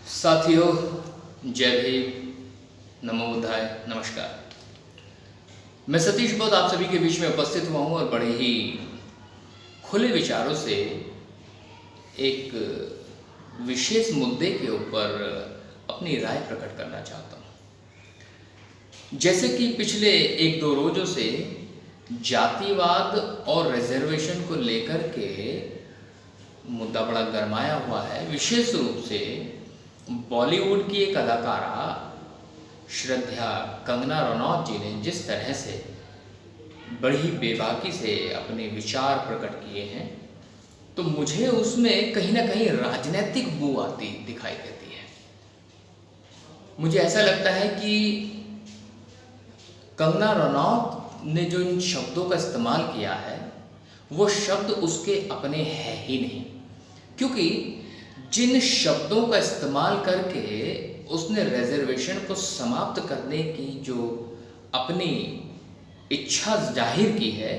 साथियों, जय भीम, नमो बुद्धाय, नमस्कार। मैं सतीश बौद्ध आप सभी के बीच में उपस्थित हुआ हूँ और बड़े ही खुले विचारों से एक विशेष मुद्दे के ऊपर अपनी राय प्रकट करना चाहता हूँ। जैसे कि पिछले एक दो रोज़ों से जातिवाद और रिजर्वेशन को लेकर के मुद्दा बड़ा गरमाया हुआ है। विशेष रूप से बॉलीवुड की एक अदाकारा श्रद्धा कंगना रनौत जी ने जिस तरह से बड़ी ही बेबाकी से अपने विचार प्रकट किए हैं, तो मुझे उसमें कहीं ना कहीं राजनीतिक बू आती दिखाई देती है। मुझे ऐसा लगता है कि कंगना रनौत ने जो इन शब्दों का इस्तेमाल किया है वो शब्द उसके अपने है ही नहीं, क्योंकि जिन शब्दों का इस्तेमाल करके उसने रिजर्वेशन को समाप्त करने की जो अपनी इच्छा जाहिर की है,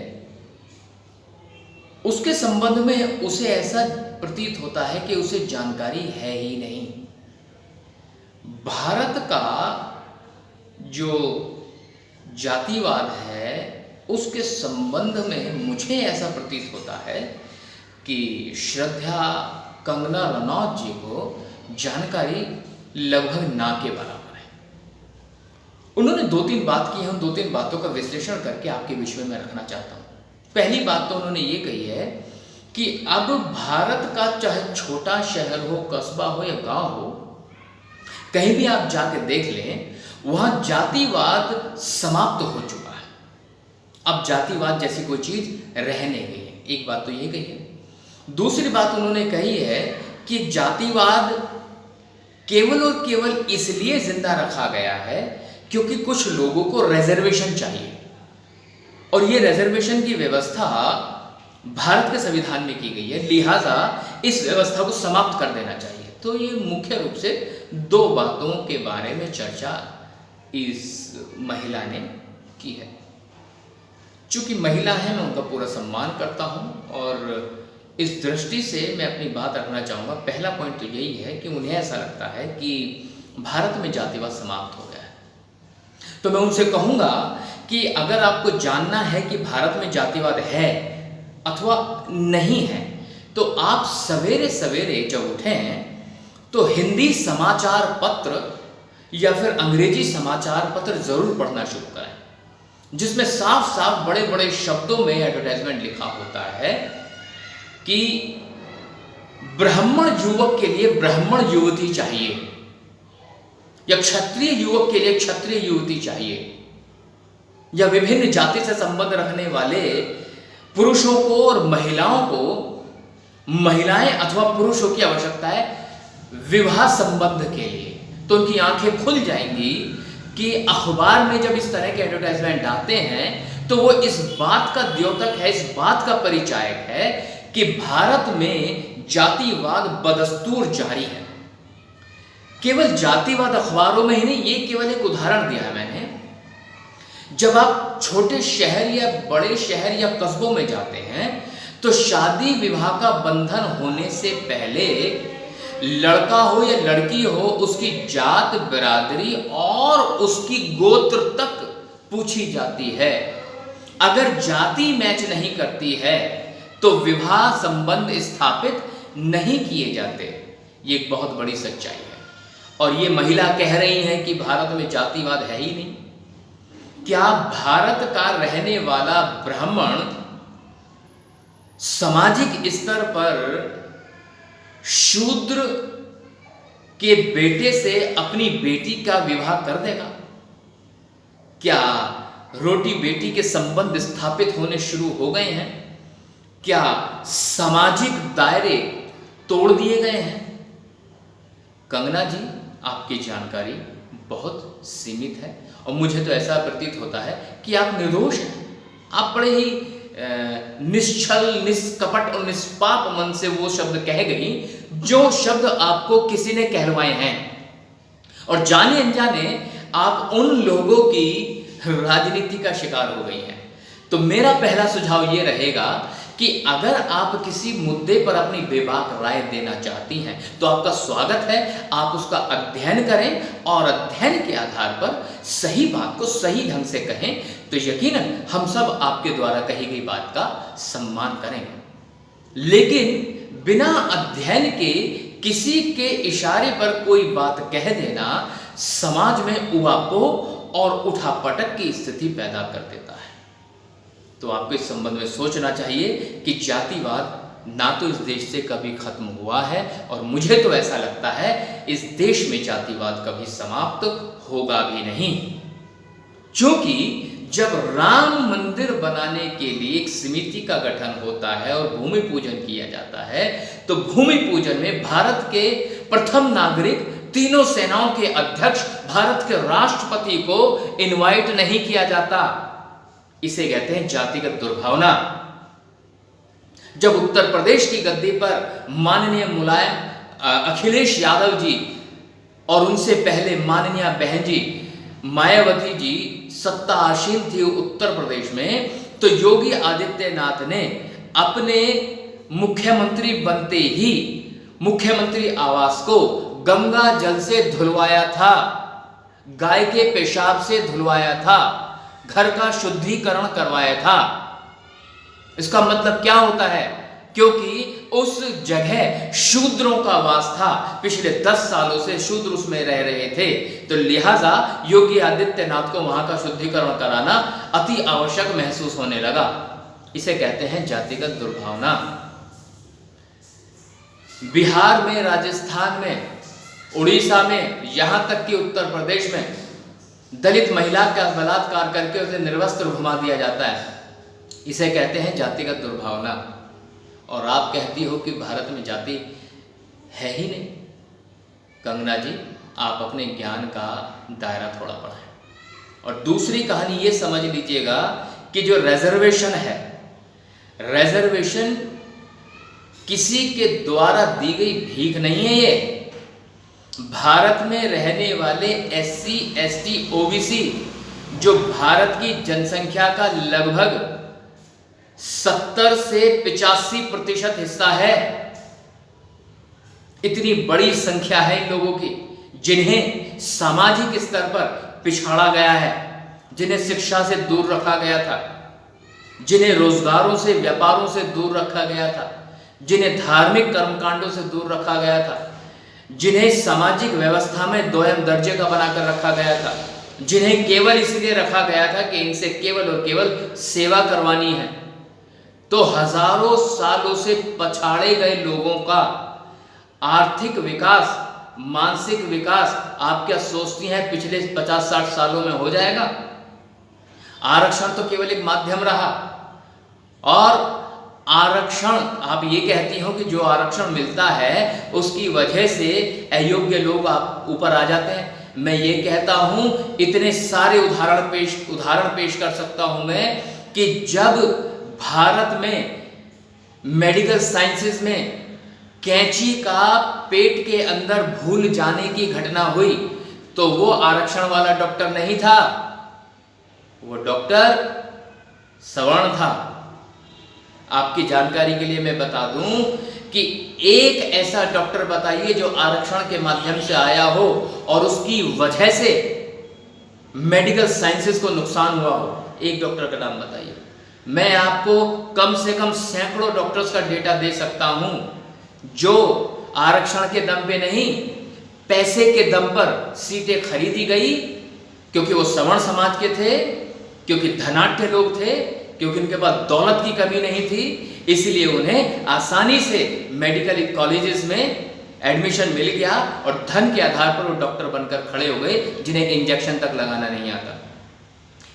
उसके संबंध में उसे ऐसा प्रतीत होता है कि उसे जानकारी है ही नहीं। भारत का जो जातिवाद है उसके संबंध में मुझे ऐसा प्रतीत होता है कि श्रद्धा कंगना रनौत जी को जानकारी लगभग ना के बराबर है। उन्होंने दो तीन बात की है, उन दो तीन बातों का विश्लेषण करके आपके बीच में मैं रखना चाहता हूँ। पहली बात तो उन्होंने ये कही है कि अब भारत का चाहे छोटा शहर हो, कस्बा हो या गांव हो, कहीं भी आप जाके देख लें, वहां जातिवाद समाप्त हो चुका है। अब जातिवाद जैसी कोई चीज रह नहीं गई है। एक बात तो ये कही है। दूसरी बात उन्होंने कही है कि जातिवाद केवल और केवल इसलिए जिंदा रखा गया है क्योंकि कुछ लोगों को रिजर्वेशन चाहिए, और ये रिजर्वेशन की व्यवस्था भारत के संविधान में की गई है, लिहाजा इस व्यवस्था को समाप्त कर देना चाहिए। तो ये मुख्य रूप से दो बातों के बारे में चर्चा इस महिला ने की है। चूंकि महिला है, मैं उनका पूरा सम्मान करता हूँ और इस दृष्टि से मैं अपनी बात रखना चाहूँगा। पहला पॉइंट तो यही है कि उन्हें ऐसा लगता है कि भारत में जातिवाद समाप्त हो गया है। तो मैं उनसे कहूँगा कि अगर आपको जानना है कि भारत में जातिवाद है अथवा नहीं है, तो आप सवेरे सवेरे जब उठें तो हिंदी समाचार पत्र या फिर अंग्रेजी समाचार पत्र ज़रूर पढ़ना शुरू करें, जिसमें साफ साफ बड़े बड़े शब्दों में एडवर्टाइजमेंट लिखा होता है कि ब्राह्मण युवक के लिए ब्राह्मण युवती चाहिए या क्षत्रिय युवक के लिए क्षत्रिय युवती चाहिए, या विभिन्न जाति से संबंध रखने वाले पुरुषों को और महिलाओं को, महिलाएं अथवा पुरुषों की आवश्यकता है विवाह संबंध के लिए। तो उनकी आंखें खुल जाएंगी कि अखबार में जब इस तरह के एडवर्टाइजमेंट आते हैं तो वो इस बात का द्योतक है, इस बात का परिचायक है कि भारत में जातिवाद बदस्तूर जारी है। केवल जातिवाद अखबारों में ही नहीं, ये केवल एक उदाहरण दिया है मैंने। जब आप छोटे शहर या बड़े शहर या कस्बों में जाते हैं तो शादी विवाह का बंधन होने से पहले लड़का हो या लड़की हो, उसकी जात बिरादरी और उसकी गोत्र तक पूछी जाती है। अगर जाति मैच नहीं करती है तो विवाह संबंध स्थापित नहीं किए जाते। ये एक बहुत बड़ी सच्चाई है। और ये महिला कह रही है कि भारत में जातिवाद है ही नहीं। क्या भारत का रहने वाला ब्राह्मण सामाजिक स्तर पर शूद्र के बेटे से अपनी बेटी का विवाह कर देगा? क्या रोटी बेटी के संबंध स्थापित होने शुरू हो गए हैं? क्या सामाजिक दायरे तोड़ दिए गए हैं? कंगना जी, आपकी जानकारी बहुत सीमित है और मुझे तो ऐसा प्रतीत होता है कि आप निर्दोष हैं। आप बड़े ही निश्चल, निष्कपट और निष्पाप मन से वो शब्द कह गई जो शब्द आपको किसी ने कहलवाए हैं, और जाने अनजाने आप उन लोगों की राजनीति का शिकार हो गई हैं। तो मेरा पहला सुझाव ये रहेगा कि अगर आप किसी मुद्दे पर अपनी बेबाक राय देना चाहती हैं तो आपका स्वागत है, आप उसका अध्ययन करें और अध्ययन के आधार पर सही बात को सही ढंग से कहें, तो यकीनन हम सब आपके द्वारा कही गई बात का सम्मान करेंगे। लेकिन बिना अध्ययन के किसी के इशारे पर कोई बात कह देना समाज में उहापोह और उठापटक की स्थिति पैदा कर देता है। तो आपको इस संबंध में सोचना चाहिए कि जातिवाद ना तो इस देश से कभी खत्म हुआ है और मुझे तो ऐसा लगता है इस देश में जातिवाद कभी समाप्त होगा भी नहीं। क्योंकि जब राम मंदिर बनाने के लिए एक समिति का गठन होता है और भूमि पूजन किया जाता है, तो भूमि पूजन में भारत के प्रथम नागरिक, तीनों सेनाओं के अध्यक्ष, भारत के राष्ट्रपति को इनवाइट नहीं किया जाता। इसे कहते हैं जातिगत दुर्भावना। जब उत्तर प्रदेश की गद्दी पर माननीय अखिलेश यादव जी और उनसे पहले माननीय बहन जी मायावती जी सत्ता आसीन थी उत्तर प्रदेश में, तो योगी आदित्यनाथ ने अपने मुख्यमंत्री बनते ही मुख्यमंत्री आवास को गंगा जल से धुलवाया था, गाय के पेशाब से धुलवाया था, घर का शुद्धिकरण करवाया था। इसका मतलब क्या होता है? क्योंकि उस जगह शूद्रों का वास था, पिछले 10 सालों से शूद्र उसमें रह रहे थे, तो लिहाजा योगी आदित्यनाथ को वहां का शुद्धिकरण कराना अति आवश्यक महसूस होने लगा। इसे कहते हैं जातिगत दुर्भावना। बिहार में, राजस्थान में, उड़ीसा में, यहां तक कि उत्तर प्रदेश में दलित महिला का बलात्कार करके उसे निर्वस्त्र घुमा दिया जाता है। इसे कहते हैं जातिगत दुर्भावना। और आप कहती हो कि भारत में जाति है ही नहीं। कंगना जी, आप अपने ज्ञान का दायरा थोड़ा बढ़ाएं। और दूसरी कहानी ये समझ लीजिएगा कि जो रिजर्वेशन है, रिजर्वेशन किसी के द्वारा दी गई भीख नहीं है। ये भारत में रहने वाले SC, ST, OBC जो भारत की जनसंख्या का लगभग 70 से 85% हिस्सा है, इतनी बड़ी संख्या है इन लोगों की जिन्हें सामाजिक स्तर पर पिछाड़ा गया है, जिन्हें शिक्षा से दूर रखा गया था, जिन्हें रोजगारों से, व्यापारों से दूर रखा गया था, जिन्हें धार्मिक कर्मकांडों से दूर रखा गया था, जिन्हें सामाजिक व्यवस्था में दोयम दर्जे का बनाकर रखा गया था, जिन्हें केवल इसलिए रखा गया था कि इनसे केवल और केवल सेवा करवानी है। तो हजारों सालों से पछाड़े गए लोगों का आर्थिक विकास, मानसिक विकास आप क्या सोचती हैं पिछले 50-60 सालों में हो जाएगा? आरक्षण तो केवल एक माध्यम रहा। और आरक्षण, आप ये कहती हो कि जो आरक्षण मिलता है उसकी वजह से अयोग्य लोग आप ऊपर आ जाते हैं। मैं ये कहता हूं, इतने सारे उदाहरण पेश कर सकता हूं मैं कि जब भारत में मेडिकल साइंसेज में कैंची का पेट के अंदर भूल जाने की घटना हुई तो वो आरक्षण वाला डॉक्टर नहीं था, वो डॉक्टर सवर्ण था। आपकी जानकारी के लिए मैं बता दूं कि एक ऐसा डॉक्टर बताइए जो आरक्षण के माध्यम से आया हो और उसकी वजह से मेडिकल साइंसेस को नुकसान हुआ हो। एक डॉक्टर का नाम बताइए। मैं आपको कम से कम सैकड़ों डॉक्टर्स का डेटा दे सकता हूं जो आरक्षण के दम पे नहीं, पैसे के दम पर सीटें खरीदी गई, क्योंकि वो सवर्ण समाज के थे, क्योंकि धनाढ्य लोग थे, क्योंकि उनके पास दौलत की कमी नहीं थी, इसलिए उन्हें आसानी से मेडिकल कॉलेजेस में एडमिशन मिल गया और धन के आधार पर वो डॉक्टर बनकर खड़े हो गए जिन्हें इंजेक्शन तक लगाना नहीं आता।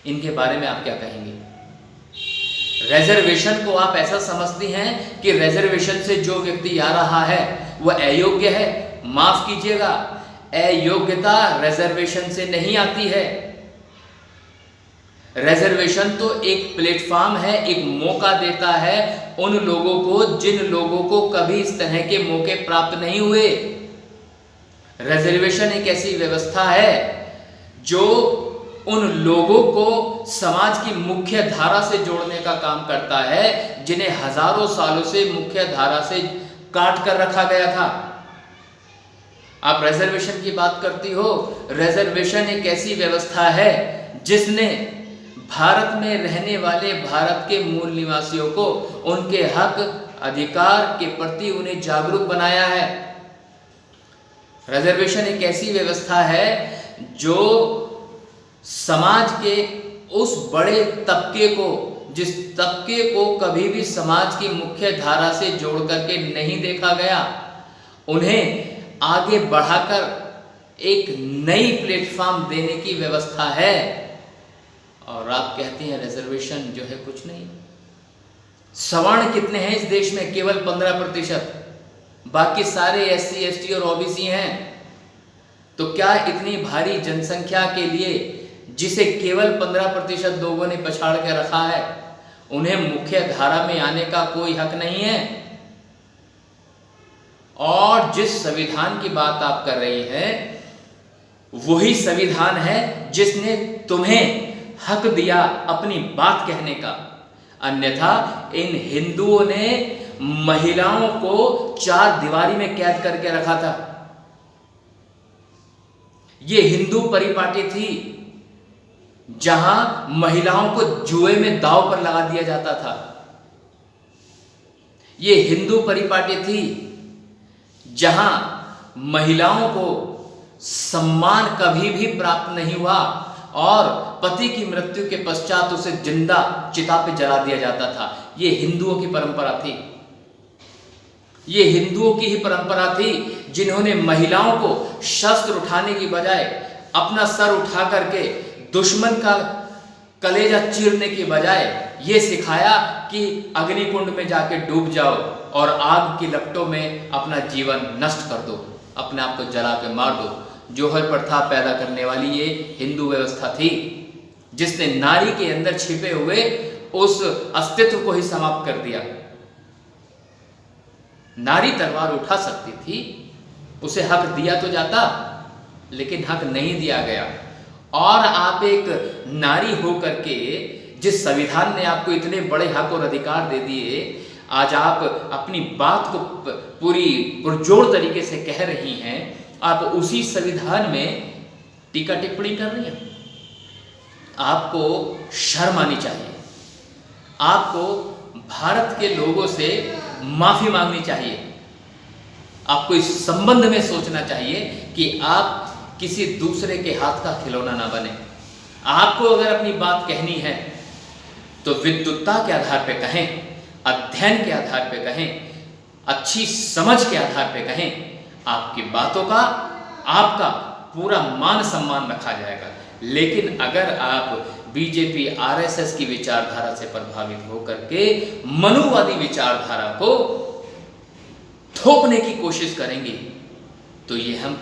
इनके बारे में आप क्या कहेंगे? रिजर्वेशन को आप ऐसा समझती हैं कि रिजर्वेशन से जो व्यक्ति आ रहा है वह अयोग्य है? माफ कीजिएगा, अयोग्यता रिजर्वेशन से नहीं आती है। रिजर्वेशन तो एक प्लेटफॉर्म है, एक मौका देता है उन लोगों को जिन लोगों को कभी इस तरह के मौके प्राप्त नहीं हुए। रिजर्वेशन एक ऐसी व्यवस्था है जो उन लोगों को समाज की मुख्य धारा से जोड़ने का काम करता है जिन्हें हजारों सालों से मुख्य धारा से काट कर रखा गया था। आप रिजर्वेशन की बात करती हो, रिजर्वेशन एक ऐसी व्यवस्था है जिसने भारत में रहने वाले भारत के मूल निवासियों को उनके हक अधिकार के प्रति उन्हें जागरूक बनाया है। रिजर्वेशन एक ऐसी व्यवस्था है जो समाज के उस बड़े तबके को, जिस तबके को कभी भी समाज की मुख्य धारा से जोड़ करके नहीं देखा गया, उन्हें आगे बढ़ाकर एक नई प्लेटफॉर्म देने की व्यवस्था है। और आप कहती हैं रिजर्वेशन जो है कुछ नहीं। सवर्ण कितने हैं इस देश में? केवल 15%। बाकी सारे SC ST और OBC हैं। तो क्या इतनी भारी जनसंख्या के लिए, जिसे केवल 15% लोगों ने पछाड़ के रखा है, उन्हें मुख्य धारा में आने का कोई हक नहीं है? और जिस संविधान की बात आप कर रही हैं, वही संविधान है जिसने तुम्हें हक दिया अपनी बात कहने का। अन्यथा इन हिंदुओं ने महिलाओं को 4 दीवारी में कैद करके रखा था। ये हिंदू परिपाटी थी जहां महिलाओं को जुए में दांव पर लगा दिया जाता था। ये हिंदू परिपाटी थी जहां महिलाओं को सम्मान कभी भी प्राप्त नहीं हुआ और पति की मृत्यु के पश्चात उसे जिंदा चिता पे जला दिया जाता था। ये हिंदुओं की परंपरा थी। ये हिंदुओं की ही परंपरा थी जिन्होंने महिलाओं को शस्त्र उठाने की बजाय अपना सर उठा करके दुश्मन का कलेजा चीरने की बजाय ये सिखाया कि अग्निकुंड में जाके डूब जाओ और आग की लपटों में अपना जीवन नष्ट कर दो, अपने आप को जला के मार दो। जोहर प्रथा पैदा करने वाली ये हिंदू व्यवस्था थी जिसने नारी के अंदर छिपे हुए उस अस्तित्व को ही समाप्त कर दिया। नारी तलवार उठा सकती थी, उसे हक दिया तो जाता, लेकिन हक नहीं दिया गया। और आप एक नारी होकर के, जिस संविधान ने आपको इतने बड़े हक और अधिकार दे दिए, आज आप अपनी बात को पूरी पुरजोर तरीके से कह रही हैं, आप उसी संविधान में टीका टिप्पणी कर रही हैं। आपको शर्म आनी चाहिए। आपको भारत के लोगों से माफी मांगनी चाहिए। आपको इस संबंध में सोचना चाहिए कि आप किसी दूसरे के हाथ का खिलौना ना बने। आपको अगर अपनी बात कहनी है तो विद्वत्ता के आधार पे कहें, अध्ययन के आधार पे कहें, अच्छी समझ के आधार पे कहें। आपकी बातों का, आपका पूरा मान सम्मान रखा जाएगा। लेकिन अगर आप बीजेपी RSS की विचारधारा से प्रभावित होकर के मनुवादी विचारधारा को थोपने की कोशिश करेंगे तो ये हम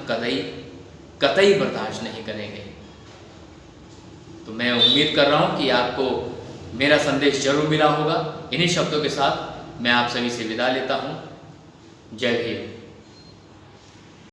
कतई बर्दाश्त नहीं करेंगे। तो मैं उम्मीद कर रहा हूं कि आपको मेरा संदेश जरूर मिला होगा। इन्हीं शब्दों के साथ मैं आप सभी से विदा लेता हूं। जय भीम।